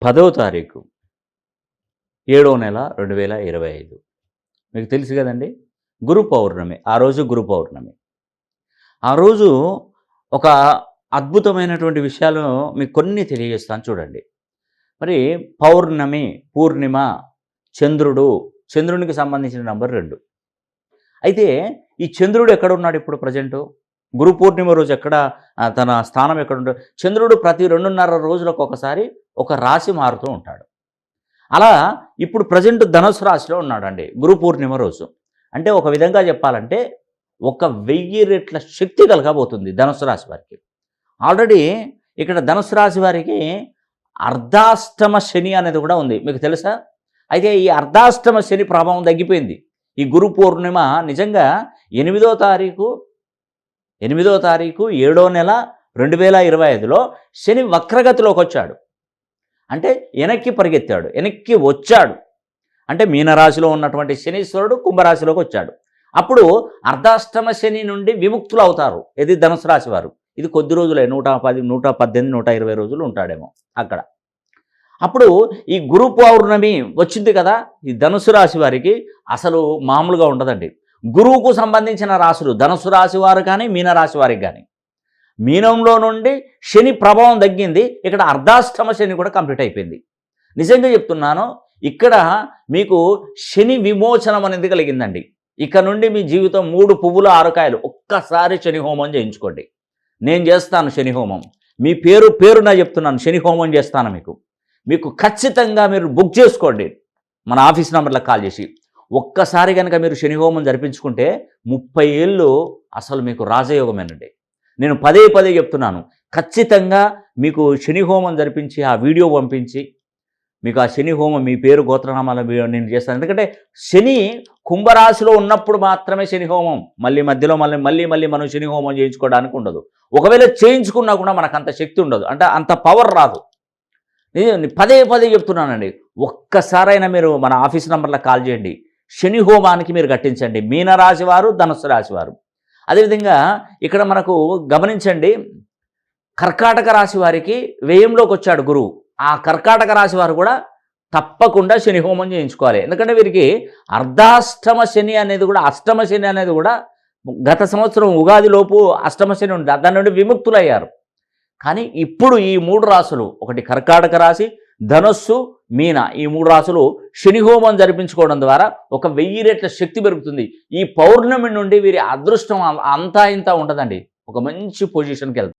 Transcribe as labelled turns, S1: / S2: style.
S1: 10వ తారీఖు 7వ నెల 2025 మీకు తెలుసు కదండి. గురు పౌర్ణమి. ఆ రోజు గురు పౌర్ణమి. ఆ రోజు ఒక అద్భుతమైనటువంటి విషయాలు మీకు కొన్ని తెలియజేస్తాను చూడండి. మరి పౌర్ణమి, పూర్ణిమ, చంద్రుడు, చంద్రునికి సంబంధించిన నంబర్ 2. అయితే ఈ చంద్రుడు ఎక్కడున్నాడు ఇప్పుడు ప్రెజెంటు? గురు పూర్ణిమ రోజు ఎక్కడ తన స్థానం ఎక్కడుంటాడు? చంద్రుడు ప్రతి 2.5 రోజులకు ఒకసారి ఒక రాశి మారుతూ ఉంటాడు. అలా ఇప్పుడు ప్రెజెంట్ ధనుసు రాశిలో ఉన్నాడండి గురు పూర్ణిమ రోజు. అంటే ఒక విధంగా చెప్పాలంటే 1000 రెట్ల శక్తి కలగబోతుంది ధనుసు రాశి వారికి. ఆల్రెడీ ఇక్కడ ధనుసు రాశి వారికి అర్ధాష్టమ శని అనేది కూడా ఉంది. మీకు తెలుసా? అయితే ఈ అర్ధాష్టమ శని ప్రభావం తగ్గిపోయింది. ఈ గురు పూర్ణిమ నిజంగా 8వ తారీఖు 7వ నెల 2025లో శని వక్రగతిలోకి వచ్చాడు. అంటే వెనక్కి పరిగెత్తాడు, వెనక్కి వచ్చాడు. అంటే మీనరాశిలో ఉన్నటువంటి శనీశ్వరుడు కుంభరాశిలోకి వచ్చాడు. అప్పుడు అర్ధాష్టమ శని నుండి విముక్తులు అవుతారు. ఇది ధనుసు రాశి వారు. ఇది కొద్ది రోజులే, 110, 118, 120 రోజులు ఉంటాడేమో అక్కడ. అప్పుడు ఈ గురు పౌర్ణమి వచ్చింది కదా, ఈ ధనుసు రాశి వారికి అసలు మామూలుగా ఉండదండి. గురువుకు సంబంధించిన రాశులు ధనుసు రాశి వారు కానీ మీనరాశి వారికి కానీ, మీనంలో నుండి శని ప్రభావం తగ్గింది. ఇక్కడ అర్ధాష్టమ శని కూడా కంప్లీట్ అయిపోయింది. నిజంగా చెప్తున్నాను, ఇక్కడ మీకు శని విమోచనం అనేది కలిగిందండి. ఇక నుండి మీ జీవితం 3 పువ్వులు 6 కాయలు. ఒక్కసారి శని హోమం చేయించుకోండి. నేను చేస్తాను శని హోమం. మీ పేరున చెప్తున్నాను, శని హోమం చేస్తాను మీకు ఖచ్చితంగా మీరు బుక్ చేసుకోండి. మన ఆఫీస్ నెంబర్లకు కాల్ చేసి ఒక్కసారి కనుక మీరు శని హోమం జరిపించుకుంటే 30 ఏళ్ళు అసలు మీకు రాజయోగమేనండి. నేను పదే చెప్తున్నాను, ఖచ్చితంగా మీకు శని హోమం జరిపించి ఆ వీడియో పంపించి మీకు ఆ శని హోమం మీ పేరు గోత్రనామాల నేను చేస్తాను. ఎందుకంటే శని కుంభరాశిలో ఉన్నప్పుడు మాత్రమే శని హోమం. మధ్యలో మళ్ళీ మనం శని హోమం చేయించుకోవడానికి ఉండదు. ఒకవేళ చేయించుకున్నా కూడా మనకు అంత శక్తి ఉండదు, అంటే అంత పవర్ రాదు. నేను పదే చెప్తున్నానండి, ఒక్కసారైనా మీరు మన ఆఫీస్ నెంబర్లకు కాల్ చేయండి. శని హోమానికి మీరు కట్టించండి. మీనరాశి వారు, ధనుస్సు రాశి వారు. అదేవిధంగా ఇక్కడ మనకు గమనించండి, కర్కాటక రాశి వారికి వ్యయంలోకి వచ్చాడు గురువు. ఆ కర్కాటక రాశి వారు కూడా తప్పకుండా శని హోమం చేయించుకోవాలి. ఎందుకంటే వీరికి అర్ధాష్టమ శని అనేది కూడా, అష్టమ శని అనేది కూడా గత సంవత్సరం ఉగాదిలోపు అష్టమ శని ఉంది, దాని నుండి విముక్తులయ్యారు. కానీ ఇప్పుడు ఈ 3 రాశులు, ఒకటి కర్కాటక రాశి, ధనుస్సు, మీన, ఈ 3 రాశులు శని హోమం జరిపించుకోవడం ద్వారా 1000 రెట్ల శక్తి పెరుగుతుంది. ఈ పౌర్ణమి నుండి వీరి అదృష్టం అంతా ఇంత ఉండదండి, ఒక మంచి పొజిషన్కి వెళ్తారు.